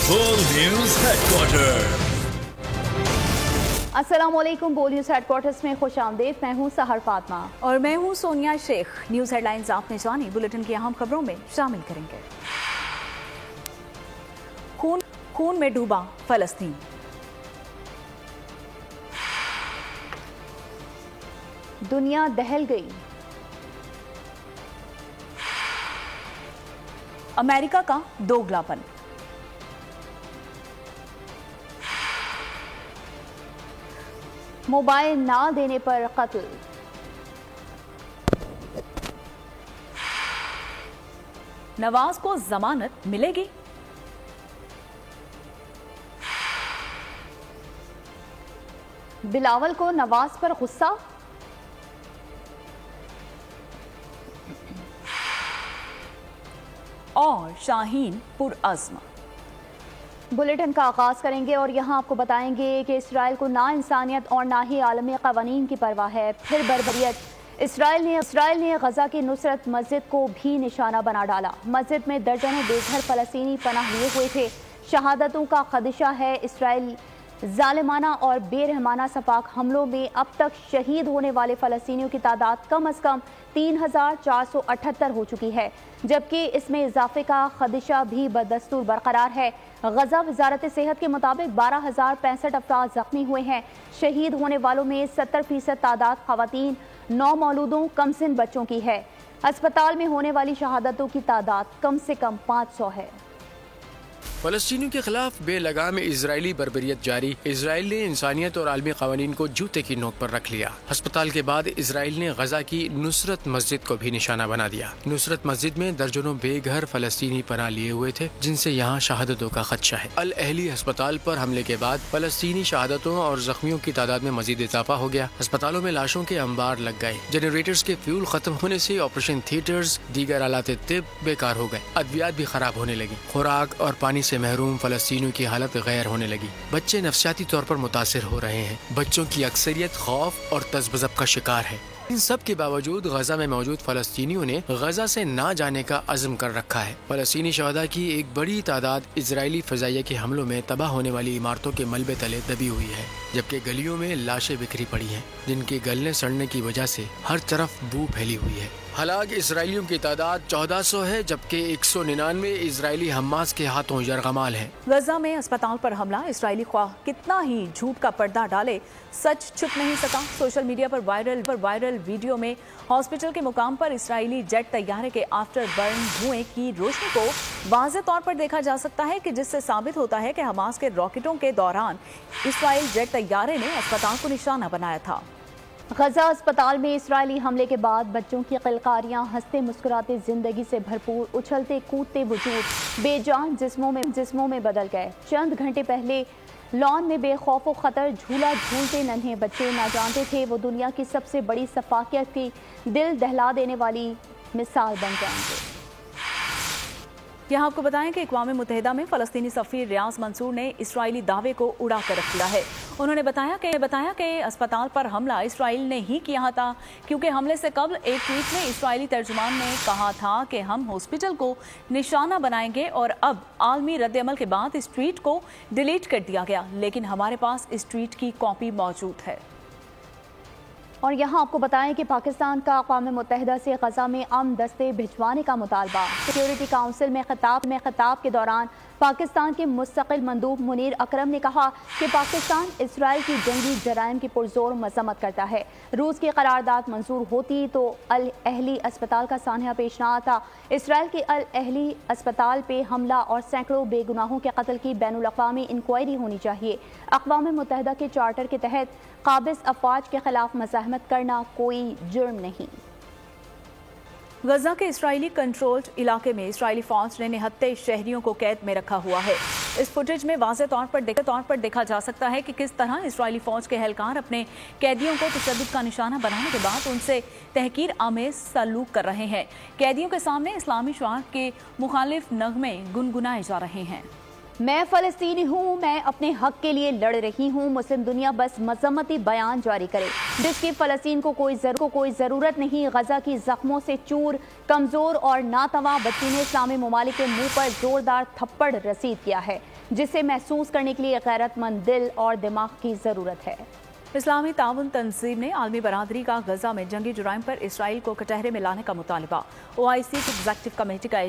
बोल news headquarter. अस्सलामुअलैकुम। बोल न्यूज हेडक्वार्टर्स में खुश आमदेद। मैं हूँ सहर फातमा और मैं हूँ सोनिया शेख। न्यूज हेडलाइंस आपने जानी, बुलेटिन की अहम खबरों में शामिल करेंगे। खून में डूबा फलस्तीन। दुनिया दहल गई। अमेरिका का दोगलापन। मोबाइल ना देने पर कत्ल। नवाज को जमानत मिलेगी। बिलावल को नवाज पर गुस्सा। और शाहीन पुरअज़्म। बुलेटिन का आगाज करेंगे और यहाँ आपको बताएंगे कि इसराइल को ना इंसानियत और ना ही आलमी क़वानीन की परवाह है। फिर बर्बरियत। इसराइल ने गजा की नुसरत मस्जिद को भी निशाना बना डाला। मस्जिद में दर्जनों बेघर फलस्तीनी पनाह लिए हुए थे। शहादतों का खदशा है। इसराइल जालिमाना और बेरहमाना सफाक हमलों में अब तक शहीद होने वाले फलस्तीनियों की तादाद कम अज़ कम 3,478 हो चुकी है, जबकि इसमें इजाफे का खदशा भी बदस्तूर बरकरार है। गजा वजारत सेहत के मुताबिक 12,065 अफराद जख्मी हुए हैं। शहीद होने वालों में 70% तादाद खवातीन, 9 मौलूदों कम सिन बच्चों की है। अस्पताल में होने वाली शहादतों की तादाद कम से कम 500 है। फलस्तीनियों के खिलाफ बेलगाम इजरायली बर्बरियत जारी। इसराइल ने इंसानियत और आलमी कवानीन को जूते की नोक पर रख लिया। अस्पताल के बाद इसराइल ने गजा की नुसरत मस्जिद को भी निशाना बना दिया। नुसरत मस्जिद में दर्जनों बेघर फलस्तीनी पनाह लिए हुए थे, जिनसे यहाँ शहादतों का खदशा है। अल अहली अस्पताल पर हमले के बाद फलस्तीनी शहादतों और जख्मियों की तादाद में मजीद इजाफा हो गया। अस्पतालों में लाशों के अंबार लग गए। जनरेटर्स के फ्यूल खत्म होने से ऑपरेशन थिएटर्स, दीगर आलात तिब बेकार हो गए। अद्वियात भी खराब होने लगी। खुराक और पानी से महरूम फलस्तीनियों की हालत गैर होने लगी। बच्चे नफसियाती तौर पर मुतासिर हो रहे हैं। बच्चों की अक्सरियत खौफ और तज़ब्ज़ब का शिकार है। इन सब के बावजूद गजा में मौजूद फलस्तीनियों ने गजा से ना जाने का अज़्म कर रखा है। फलस्तीनी शहदा की एक बड़ी तादाद इजरायली फ़ज़ाइया के हमलों में तबाह होने वाली इमारतों के मलबे तले दबी हुई है, जबकि गलियों में लाशें बिखरी पड़ी हैं, जिनके गलने सड़ने की वजह से हर तरफ बू फैली हुई है। हलाक इसराइलियों की तादाद 1400 है, जबकि 199 इसराइली हमास के हाथों यरगमाल हैं। गजा में अस्पताल पर हमला। इसराइली ख्वाह कितना ही झूठ का पर्दा डाले, सच छुप नहीं सका। सोशल मीडिया पर वायरल वीडियो में हॉस्पिटल के मुकाम पर इसराइली जेट तैयारे के आफ्टर बर्न धुएं की रोशनी को वाज़ेह तौर पर देखा जा सकता है, कि जिससे साबित होता है कि हमास के रॉकेटों के दौरान इसराइल जेट तैयारे ने अस्पताल को निशाना बनाया था। गजा अस्पताल में इसराइली हमले के बाद बच्चों की किलकारियां हंसते मुस्कुराते जिंदगी से भरपूर उछलते कूदते वजूद बेजान जिस्मों में बदल गए। चंद घंटे पहले लॉन में बेखौफ खतर झूला झूलते नन्हे बच्चे ना जानते थे वो दुनिया की सबसे बड़ी सफाकियत की दिल दहला देने वाली मिसाल बन जाएंगे। यहाँ आपको बताएं कि अक़वाम मुत्तहिदा में फ़लस्तीनी सफ़ीर रियाज मंसूर ने इसराइली दावे को उड़ा कर रख दिया है। उन्होंने बताया कि अस्पताल पर हमला इसराइल ने ही किया था, क्योंकि हमले से कबल एक ट्वीट में इसराइली तर्जुमान ने कहा था कि हम हॉस्पिटल को निशाना बनाएंगे, और अब आलमी रद्द-ए-अमल के बाद इस ट्वीट को डिलीट कर दिया गया, लेकिन हमारे पास इस ट्वीट की कॉपी मौजूद है। और यहाँ आपको बताएं कि पाकिस्तान का अक़वाम मुत्तहिदा से गजा में अमन दस्ते भिजवाने का मुतालबा। सिक्योरिटी काउंसिल में खिताब के दौरान पाकिस्तान के मुस्तकिल मंदूब मुनीर अकरम ने कहा कि पाकिस्तान इसराइल की जंगी जराइम की पुरजोर मजम्मत करता है। रूस की करारदाद मंजूर होती तो अल अहली अस्पताल का सान्या पेश न आता। इसराइल के अल अहली अस्पताल पे हमला और सैकड़ों बेगुनाहों के कत्ल की बैनुल अक़वामी इंक्वायरी होनी चाहिए। अक़वाम मुत्तहिदा के चार्टर के तहत काबिज़ अफवाज के खिलाफ मज़ाहमत करना कोई जुर्म नहीं। गजा के इसराइली कंट्रोल्ड इलाके में इसराइली फौज ने निहत्ते शहरियों को कैद में रखा हुआ है। इस फुटेज में वाज़ेह तौर पर देखा जा सकता है कि किस तरह इसराइली फौज के एहलकार अपने कैदियों को तशद्दुद का निशाना बनाने के बाद उनसे तहकीर आमेज सलूक कर रहे हैं। कैदियों के सामने इस्लामी शुआर के मुखालिफ नगमे गुनगुनाए जा रहे हैं। मैं फ़लस्तीनी हूँ, मैं अपने हक के लिए लड़ रही हूँ। मुस्लिम दुनिया बस मजम्मती बयान जारी करे, जिसकी फ़लस्तीन को कोई ज़रूरत नहीं। गजा की जख्मों से चूर, कमज़ोर और नातवा बच्ची ने इस्लामी ममालिक के मुंह पर जोरदार थप्पड़ रसीद किया है। जिसे महसूस करने के लिए गैरतमंद दिल और दिमाग की ज़रूरत है। इस्लामी ताउन तंजीम ने आलमी बरादरी का गजा में जंगी जुराइम पर इसराइल को कटहरे में लाने का मुतालबा। OIC की एग्जीक्यूटिव कमेटी का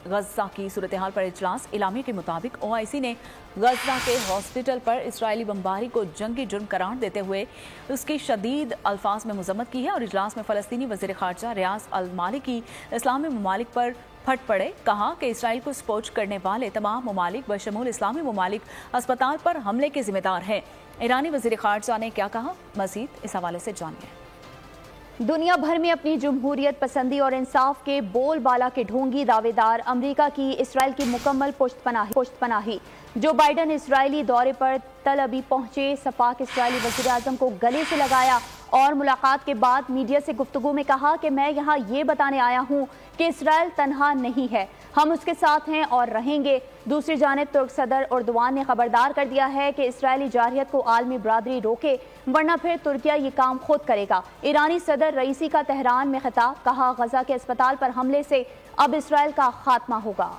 गजा की सूरत हाल पर इजलास। इलामी के मुताबिक OIC ने गजा के हॉस्पिटल पर इसराइली बमबारी को जंगी जुर्म करार देते हुए उसकी शदीद अल्फाज में मजम्मत की है और इजलास में फ़लस्तीनी वज़ीर ख़ारजा रियाज अल मालिकी इस्लामी ममालिक पर फट पड़े। कहा कि इसराइल को स्पोच करने वाले तमाम ममालिक बशमूल इस्लामी ममालिक अस्पताल पर हमले के जिम्मेदार हैं। ईरानी वज़ीर ख़ारजा ने क्या कहा, मज़ीद इस हवाले से जानिए। दुनिया भर में अपनी जमहूरियत पसंदी और इंसाफ के बोलबाला के ढोंगी दावेदार अमेरिका की इसराइल की मुकम्मल पुष्टपनाही। जो बाइडन इसराइली दौरे पर तल अबीब पहुंचे, सपाक इसराइली वज़ीर आज़म को गले से लगाया और मुलाकात के बाद मीडिया से गुफ्तगू में कहा कि मैं यहाँ ये बताने आया हूँ कि इसराइल तन्हा नहीं है, हम उसके साथ हैं और रहेंगे। दूसरी जानिब तुर्क सदर एर्दोगान ने खबरदार कर दिया है कि इसराइली जारहियत को आलमी बरादरी रोके, वरना फिर तुर्किया ये काम खुद करेगा। ईरानी सदर रईसी का तेहरान में खिताब, कहा गजा के अस्पताल पर हमले से अब इसराइल का खात्मा होगा।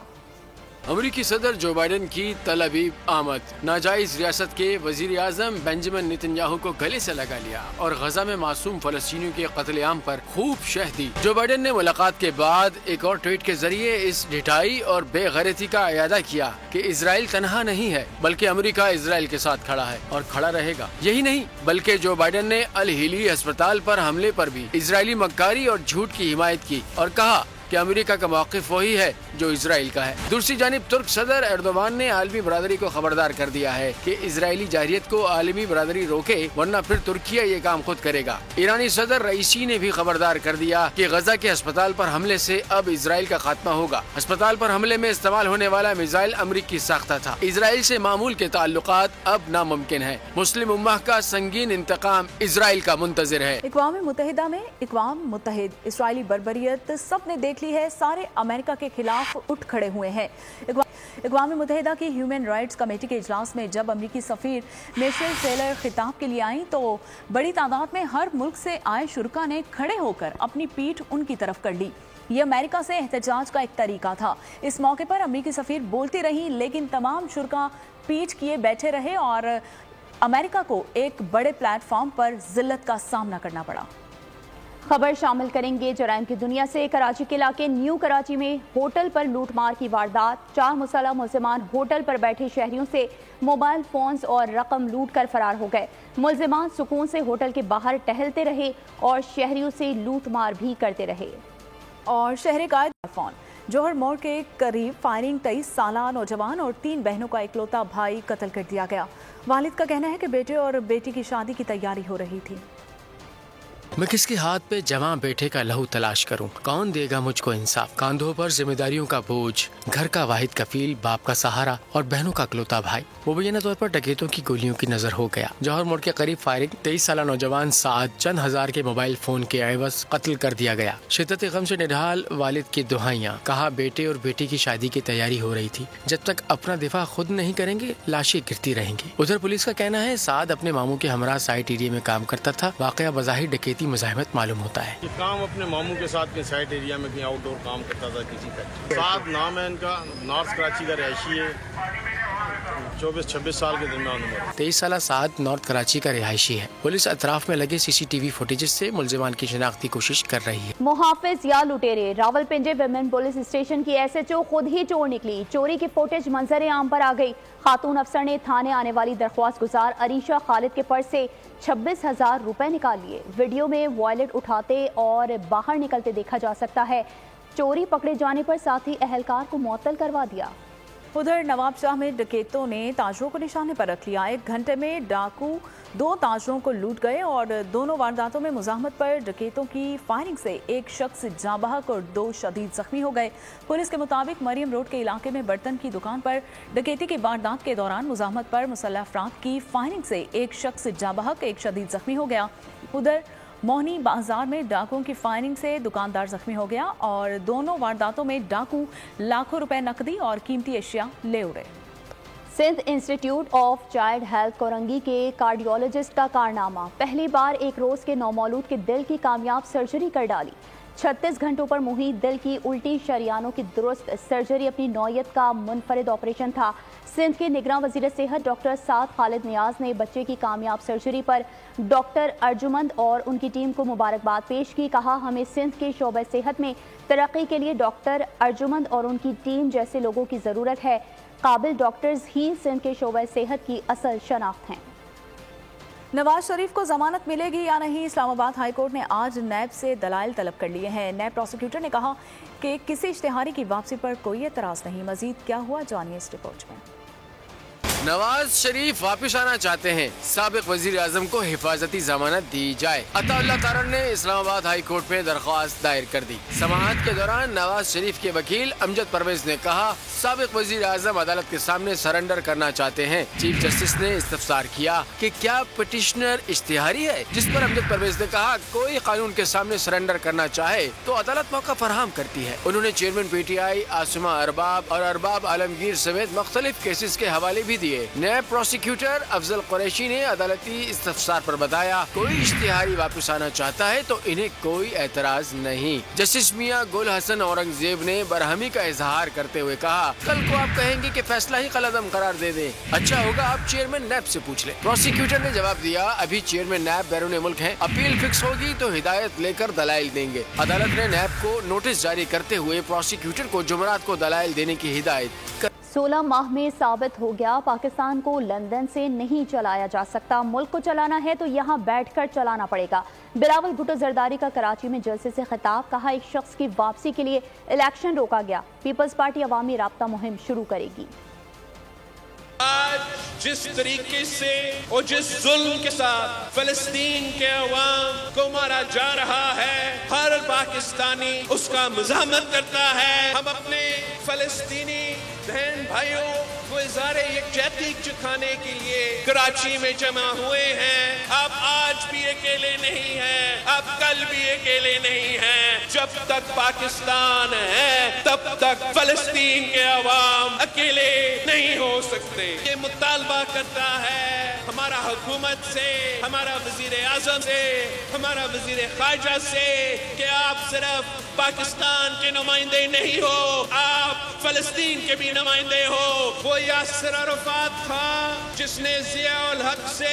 अमेरिकी सदर जो बाइडन की तल अबीब आमद। नाजायज रियासत के वजीर आजम बेंजामिन नेतन्याहू को गले से लगा लिया और गजा में मासूम फलस्तीनियों के कत्लेआम पर खूब शह दी। जो बाइडन ने मुलाकात के बाद एक और ट्वीट के जरिए इस ढिठाई और बेगैरती का इयादा किया कि इजराइल तन्हा नहीं है, बल्कि अमेरिका इजराइल के साथ खड़ा है और खड़ा रहेगा। यही नहीं, बल्कि जो बाइडन ने अल हिली अस्पताल पर हमले पर भी इजरायली मक्कारी और झूठ की हिमायत की और कहा कि अमेरिका का मौक़िफ़ वही है जो इजराइल का है। दूसरी जानिब तुर्क सदर एर्दोगान ने आलमी बरादरी को खबरदार कर दिया है कि इजरायली जारहियत को आलमी बरादरी रोके, वरना फिर तुर्किया ये काम खुद करेगा। ईरानी सदर रईसी ने भी खबरदार कर दिया कि गजा के अस्पताल पर हमले से अब इजराइल का खात्मा होगा। अस्पताल पर हमले में इस्तेमाल होने वाला मिसाइल अमरीकी साख्ता था। इजराइल से मामूल के ताल्लुकात अब नामुमकिन है। मुस्लिम उम्मा का संगीन इंतकाम इजराइल का मुंतज़िर है। अक़वाम मुत्तहिदा में अक़वाम मुत्तहिद इसराइली बर्बरियत सबने देख ली है, सारे अमेरिका के खिलाफ उठ खड़े हुए हैं। अक़वाम मुत्तहिदा की ह्यूमन राइट्स कमेटी के इजलास में जब अमरीकी सफ़ीर मिशेल टेलर खिताब के लिए आई तो बड़ी तादाद में हर मुल्क से आए शुरका ने खड़े होकर अपनी पीठ उनकी तरफ कर ली। ये अमेरिका से एहतजाज का एक तरीका था। इस मौके पर अमरीकी सफ़ीर बोलती रही, लेकिन तमाम शुरका पीठ किए बैठे रहे और अमेरिका को एक बड़े प्लेटफॉर्म पर जिल्लत का सामना करना पड़ा। खबर शामिल करेंगे जराइम की दुनिया से। कराची के इलाके न्यू कराची में होटल पर लूटमार की वारदात। 4 मुसल्लह मुल्ज़िमान होटल पर बैठे शहरियों से मोबाइल फोन्स और रकम लूट कर फरार हो गए। मुल्ज़िमान सुकून से होटल के बाहर टहलते रहे और शहरियों से लूटमार भी करते रहे। और शहर का फोन जौहर मोड़ के करीब फायरिंग 23 साला नौजवान और 3 बहनों का इकलौता भाई कत्ल कर दिया गया। वालिद का कहना है कि बेटे और बेटी की शादी की तैयारी हो रही थी। मैं किसके हाथ पे जवां बेटे का लहू तलाश करूं? कौन देगा मुझको इंसाफ? कांधों पर जिम्मेदारियों का बोझ, घर का वाहिद कफील, बाप का सहारा और बहनों का इकलौता भाई मुबैना तौर पर डकैतों की गोलियों की नजर हो गया। जौहर मोड़ के करीब फायरिंग 23 साला नौजवान साद चंद हजार के मोबाइल फोन के एवज कत्ल कर दिया गया। शिद्दत गम से निढाल वालिद की दुहाइयां। कहा बेटे और बेटी की शादी की तैयारी हो रही थी, जब तक अपना दिफा खुद नहीं करेंगे लाशें गिरती रहेंगी। उधर पुलिस का कहना है साद अपने मामू के हमरा साइट एरिया में काम करता था। वाकया बज़ाहिर डकैती मज़ाहमत मालूम होता है। ये काम अपने मामू के साथ के साइट एरिया में कहीं आउटडोर काम करता था किसी फैक्ट्री। साद नाम है इनका, नॉर्थ कराची का रहायशी है, 24-26 साल के दरमियान उम्र। 23 साल साद नॉर्थ कराची का रिहायशी है। पुलिस अतराफ में लगे CCTV फुटेज से मुल्जिमान की शिनाख्त की कोशिश कर रही है। मुहाफिज या लुटेरे। रावलपिंडी विमेन पुलिस स्टेशन की SHO खुद ही चोर निकली। चोरी की फुटेज मंजर आम पर आ गई। खातून अफसर ने थाने आने वाली दरख्वास्त गुजार अरीशा खालिद के पर्स से 26,000 रुपए निकाल लिए। वीडियो में वॉलेट उठाते और बाहर निकलते देखा जा सकता है। चोरी पकड़े जाने पर साथी अहलकार को मुअत्तल करवा दिया। उधर नवाब शाह में डकैतों ने ताजरों को निशाने पर रख लिया। 1 घंटे में डाकू 2 ताजरों को लूट गए और दोनों वारदातों में मुजाहमत पर डकैतों की फायरिंग से एक शख्स जाँ बहक और 2 शदीद जख्मी हो गए। पुलिस के मुताबिक मरियम रोड के इलाके में बर्तन की दुकान पर डकैती की वारदात के दौरान मुजाहमत पर मुसल्लह अफराद की फायरिंग से एक शख्स जाँ बहक, एक शदीद जख्मी हो गया। उधर मोहनी बाजार में डाकुओं की फायरिंग से दुकानदार जख्मी हो गया और दोनों वारदातों में डाकू लाखों रुपए नकदी और कीमती अशिया ले उड़े। Sindh institute of child health Korangi के कार्डियोलॉजिस्ट का कारनामा। पहली बार एक रोज के नौमौलूद के दिल की कामयाब सर्जरी कर डाली। 36 घंटों पर मुही दिल की उल्टी शरियानों की दुरुस्त सर्जरी अपनी नौयत का मुनफरिद ऑपरेशन था। सिंध के निगरान वजीर सेहत डॉक्टर साद खालिद नियाज ने बच्चे की कामयाब सर्जरी पर डॉक्टर अर्जुमंद और उनकी टीम को मुबारकबाद पेश की। कहा, हमें सिंध के शोबे सेहत में तरक्की के लिए डॉक्टर अर्जुमंद और उनकी टीम जैसे लोगों की ज़रूरत है। काबिल डॉक्टर्स ही सिंध के शोबे सेहत की असल शनाख्त हैं। नवाज शरीफ को जमानत मिलेगी या नहीं, इस्लामाबाद हाई कोर्ट ने आज नैब से दलाइल तलब कर लिए हैं। नैब प्रोसिक्यूटर ने कहा कि किसी इश्तिहारी की वापसी पर कोई एतराज नहीं। मजीद क्या हुआ, जानिए इस रिपोर्ट में। नवाज शरीफ वापस आना चाहते हैं, साबिक वजीर आजम को हिफाजती जमानत दी जाए। अताउल्लाह तारन ने इस्लामाबाद हाई कोर्ट में दरख्वास्त दायर कर दी। समाअत के दौरान नवाज शरीफ के वकील अमजद परवेज ने कहा, साबिक वजीर आजम अदालत के सामने सरेंडर करना चाहते हैं। चीफ जस्टिस ने इस्तफसार किया कि क्या पिटिशनर इश्तिहारी है, जिस पर अमजद परवेज ने कहा, कोई कानून के सामने सरेंडर करना चाहे तो अदालत मौका फराहम करती है। उन्होंने चेयरमैन PTI आसिमा अरबाब और अरबाब आलमगीर समेत मुख्तलिफ केसेस के हवाले भी दिए। नैब प्रोसिक्यूटर अफजल कुरैशी ने अदालती इस्तफसार पर बताया, कोई इश्तिहारी वापस आना चाहता है तो इन्हें कोई एतराज नहीं। जस्टिस मियां गुल हसन औरंगजेब ने बरहमी का इजहार करते हुए कहा, कल को आप कहेंगे कि फैसला ही कलअदम करार दे दें, अच्छा होगा आप चेयरमैन नैब से पूछ लें। प्रोसिक्यूटर ने जवाब दिया, अभी चेयरमैन नैब बैरून मुल्क हैं, अपील फिक्स होगी तो हिदायत लेकर दलाइल देंगे। अदालत ने नैब को नोटिस जारी करते हुए प्रोसिक्यूटर को जुमरात को दलाइल देने की हिदायत 16 माह में साबित हो गया, पाकिस्तान को लंदन से नहीं चलाया जा सकता। मुल्क को चलाना है तो यहाँ बैठकर चलाना पड़ेगा। बिलावल भुट्टो जरदारी का कराची में जलसे से खिताब। कहा, एक शख्स की वापसी के लिए इलेक्शन रोका गया। पीपल्स पार्टी अवामी राब्ता मुहिम शुरू करेगी। आज जिस तरीके से और जिस जुल्म के साथ फलस्तीन के अवाम को मारा जा रहा है, हर पाकिस्तानी उसका मुज़ाहमत करता है। हम अपने फलस्तीनी बहन भाइयों को इज़हारे यकजहती चुकाने के लिए कराची में जमा हुए हैं। अब आज भी अकेले नहीं हैं, अब कल भी अकेले नहीं हैं। जब तक पाकिस्तान है तब तक फलस्तीन के अवाम अकेले नहीं हो सकते। ये मुतालबा करता है हमारा हुकूमत से, हमारा वजीर आजम से, हमारा वजीर खारजा से कि आप सिर्फ पाकिस्तान के नुमाइंदे नहीं हो, आप फलस्तीन के भी नुमाइंदे हो। वो यासिर अरफात था जिसने जिया उल हक से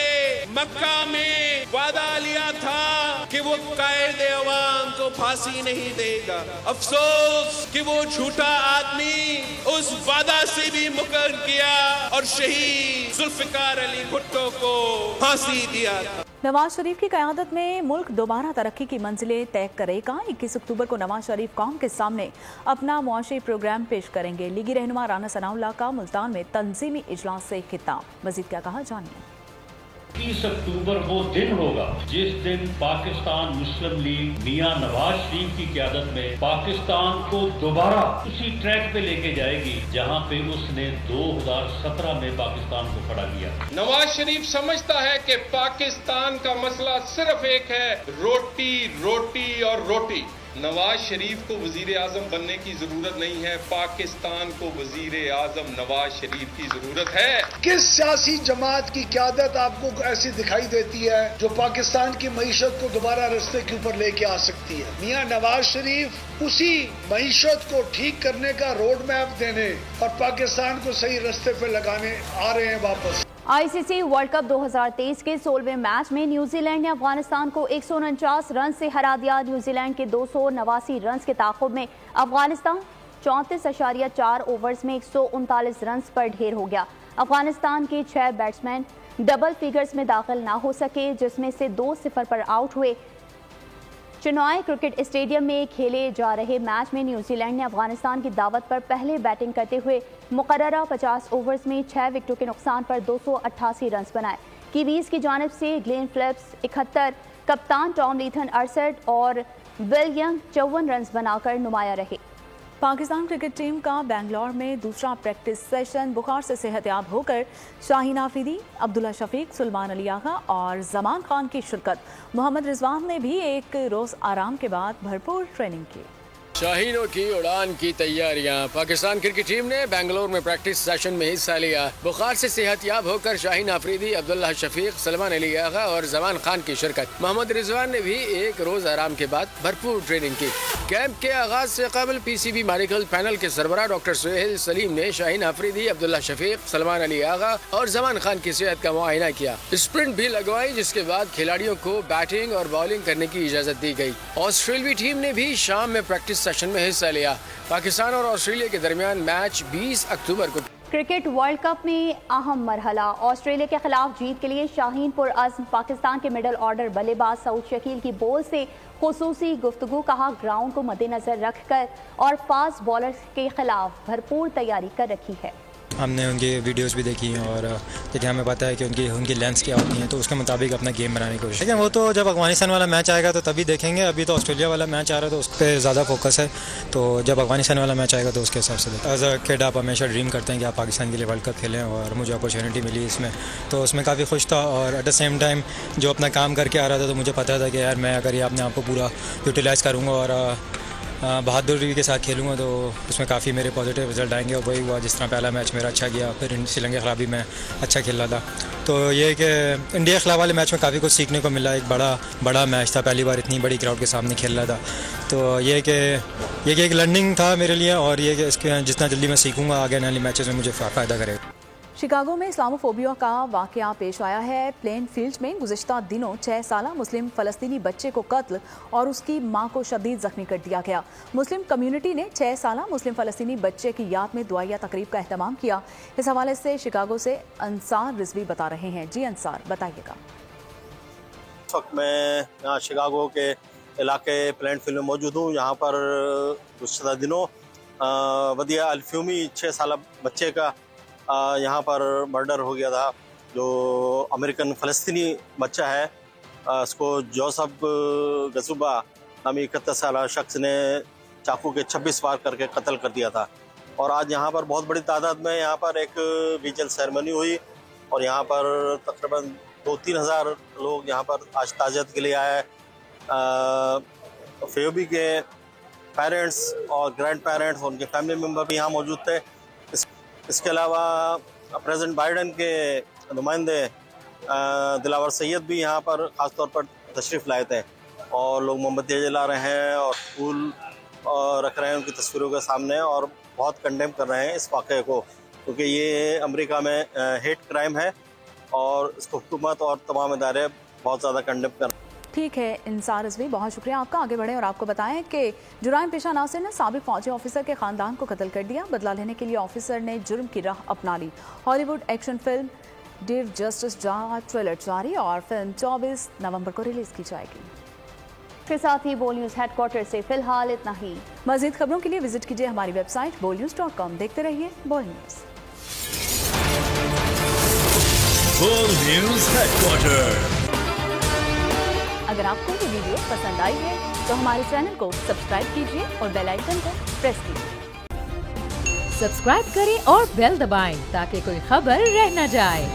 मक्का में वादा लिया था कि वो कायदे अवाम को फांसी नहीं देगा। अफसोस कि वो झूठा आदमी उस वादा से भी मुकर गया और शहीद जुल्फिकार अली भुट्टो को फांसी दिया था। नवाज शरीफ की क़यादत में मुल्क दोबारा तरक्की की मंजिलें तय करेगा। 21 अक्टूबर को नवाज शरीफ कौम के सामने अपना मुआशी प्रोग्राम पेश करेंगे। लीगी रहनुमा राना सनाउल्लाह का मुल्तान में तंजीमी इजलास से खिताब। मजीद क्या कहा, जानिए। 30 अक्टूबर वो दिन होगा जिस दिन पाकिस्तान मुस्लिम लीग मियां नवाज शरीफ की क़यादत में पाकिस्तान को दोबारा उसी ट्रैक पे लेके जाएगी जहां पे उसने 2017 में पाकिस्तान को खड़ा किया। नवाज शरीफ समझता है कि पाकिस्तान का मसला सिर्फ एक है, रोटी रोटी और रोटी। नवाज शरीफ को वजीर आजम बनने की जरूरत नहीं है, पाकिस्तान को वजीर आजम नवाज शरीफ की जरूरत है। किस सियासी जमात की क़यादत आपको ऐसी दिखाई देती है जो पाकिस्तान की मईशत को दोबारा रास्ते के ऊपर लेके आ सकती है? मियां नवाज शरीफ उसी मईशत को ठीक करने का रोड मैप देने और पाकिस्तान को सही रास्ते पे लगाने आ रहे हैं वापस। ICC वर्ल्ड कप 2023 के 16वें मैच में न्यूजीलैंड ने अफगानिस्तान को 149 रन से हरा दिया। न्यूजीलैंड के 289 रन के ताक़ुब में अफगानिस्तान 34.4 ओवर्स में 139 रन पर ढेर हो गया। अफगानिस्तान के 6 बैट्समैन डबल फिगर्स में दाखिल ना हो सके, जिसमें से 2-0 पर आउट हुए। चिनॉय क्रिकेट स्टेडियम में खेले जा रहे मैच में न्यूजीलैंड ने अफगानिस्तान की दावत पर पहले बैटिंग करते हुए मुकर्ररा 50 ओवर्स में 6 विकेटों के नुकसान पर 288 रन बनाए। कीवीज की जानिब से ग्लेन फिलिप्स 71, कप्तान टॉम लीथन 68 और विल यंग 54 रन बनाकर नुमाया रहे। पाकिस्तान क्रिकेट टीम का बेंगलोर में दूसरा प्रैक्टिस सेशन बुखार से सेहतयाब होकर शाहीन आफरीदी, अब्दुल्ला शफीक, सुलेमान अली आगा और जमान खान की शिरकत। मोहम्मद रिजवान ने भी एक रोज़ आराम के बाद भरपूर ट्रेनिंग की। شاہینوں کی اڑان کی تیاریاں۔ پاکستان کرکٹ ٹیم نے بنگلور میں پریکٹس سیشن میں حصہ لیا۔ بخار سے صحت یاب ہو کر شاہین آفریدی، عبداللہ شفیق، سلمان علی آغا اور زمان خان کی شرکت۔ محمد رضوان نے بھی ایک روز آرام کے بعد بھرپور ٹریننگ کی۔ کیمپ کے آغاز سے قبل پی سی بی میڈیکل پینل کے سربراہ ڈاکٹر سہیل سلیم نے شاہین آفریدی، عبداللہ شفیق، سلمان علی آغا اور زمان خان کی صحت کا معائنہ کیا۔ اسپرنٹ بھی لگوائی، جس کے بعد کھلاڑیوں کو بیٹنگ اور بالنگ کرنے کی اجازت دی گئی۔ آسٹریلوی ٹیم نے بھی شام میں پریکٹس سیشن میں حصہ لیا۔ پاکستان اور آسٹریلیا کے درمیان میچ 20 اکتوبر کو۔ کرکٹ ورلڈ کپ میں اہم مرحلہ، آسٹریلیا کے خلاف جیت کے لیے شاہین پر عزم۔ پاکستان کے مڈل آرڈر بلے باز سعود شکیل کی بول سے خصوصی گفتگو، کہا گراؤنڈ کو مد نظر رکھ کر اور فاسٹ بالرز کے خلاف بھرپور تیاری کر رکھی ہے۔ ہم نے ان کی ویڈیوز بھی دیکھی ہیں اور جیسے ہمیں پتہ ہے کہ ان کی لینس کیا ہوتی ہیں، تو اس کے مطابق اپنا گیم بنانے کی کوشش۔ لیکن وہ تو جب افغانستان والا میچ آئے گا تو تبھی دیکھیں گے۔ ابھی تو آسٹریلیا والا میچ آ رہا ہے تو اس پہ زیادہ فوکس ہے، تو جب افغانستان والا میچ آئے گا تو اس کے حساب سے ایز اے کڈ آپ ہمیشہ ڈریم کرتے ہیں کہ آپ پاکستان کے لیے ورلڈ کپ کھیلیں، اور مجھے اپرچونیٹی ملی اس میں، تو اس میں کافی خوش تھا۔ اور ایٹ دا سیم ٹائم جو اپنا کام کر کے آ رہا تھا تو مجھے پتہ تھا کہ یار میں اگر یہ اپنے آپ کو پورا یوٹیلائز کروں گا اور بہادری کے ساتھ کھیلوں گا تو اس میں کافی میرے پازیٹیو رزلٹ آئیں گے۔ اور وہی ہوا، جس طرح پہلا میچ میرا اچھا گیا، پھر سری لنکا کے خلاف بھی میں اچھا کھیل رہا تھا۔ تو یہ کہ انڈیا کے خلاف والے میچ میں کافی کچھ سیکھنے کو ملا۔ ایک بڑا میچ تھا، پہلی بار اتنی بڑی کراؤڈ کے سامنے کھیل رہا تھا، تو یہ کہ ایک لرننگ تھا میرے لیے، اور یہ کہ اس کے جتنا جلدی میں سیکھوں گا آگے آنے والے میچز میں مجھے فائدہ کرے گا۔ شکاگو میں اسلاموفوبیا کا واقعہ پیش آیا ہے۔ پلین فیلڈ میں گزشتہ دنوں 6 سالہ مسلم فلسطینی بچے کو قتل اور اس کی ماں کو شدید زخمی کر دیا گیا۔ مسلم کمیونٹی نے 6 سالہ مسلم فلسطینی بچے کی یاد میں دعائیہ تقریب کا اہتمام کیا۔ اس حوالے سے شکاگو سے انصار رضوی بتا رہے ہیں۔ جی انصار، بتائیے گا۔ اس وقت میں یہاں شکاگو کے علاقے پلین فیلڈ میں موجود ہوں۔ یہاں پر گزشتہ دنوں ودیع الفیومی 6 سالہ بچے کا یہاں پر مرڈر ہو گیا تھا، جو امریکن فلسطینی بچہ ہے۔ اس کو جوسف گزوبا نامی 31 سالہ شخص نے چاقو کے 26 وار کر کے قتل کر دیا تھا۔ اور آج یہاں پر بہت بڑی تعداد میں یہاں پر ایک ویجل سیرمنی ہوئی، اور یہاں پر تقریباً 2-3 ہزار لوگ یہاں پر آج تعزیت کے لیے آئے۔ فیوبی کے پیرنٹس اور گرینڈ پیرنٹس اور ان کے فیملی ممبر بھی یہاں موجود تھے۔ اس کے علاوہ پریزیڈنٹ بائیڈن کے نمائندے دلاور سید بھی یہاں پر خاص طور پر تشریف لائے تھے، اور لوگ موم بتیاں جلا رہے ہیں اور پھول رکھ رہے ہیں ان کی تصویروں کے سامنے، اور بہت کنڈیم کر رہے ہیں اس واقعے کو، کیونکہ یہ امریکہ میں ہیٹ کرائم ہے اور اس کو حکومت اور تمام ادارے بہت زیادہ کنڈیم کر رہے ہیں۔ ٹھیک ہے انصار رضوی، بہت شکریہ آپ کا۔ آگے بڑھیں اور آپ کو بتائیں کہ جرائم پیشہ ناصر نے سابق فوجی آفیسر کے خاندان کو قتل کر دیا۔ بدلہ لینے کے لیے آفیسر نے جرم کی راہ اپنا لی۔ ہالی would action film due justice کا ٹریلر جاری، اور فلم 24 نومبر کو ریلیز کی جائے گی۔ اس کے ساتھ ہی بول نیوز ہیڈ کوارٹر سے فی الحال اتنا ہی۔ مزید خبروں کے لیے وزٹ کیجیے ہماری ویب سائٹ bolnews.com۔ دیکھتے رہیے بول نیوز۔ بول نیوز ہیڈ کوارٹر۔ اگر آپ کو یہ ویڈیو پسند آئی ہے تو ہمارے چینل کو سبسکرائب کیجیے اور بیل آئیکن کو پریس کیجیے۔ سبسکرائب کریں اور بیل دبائیں تاکہ کوئی خبر رہ نہ جائے۔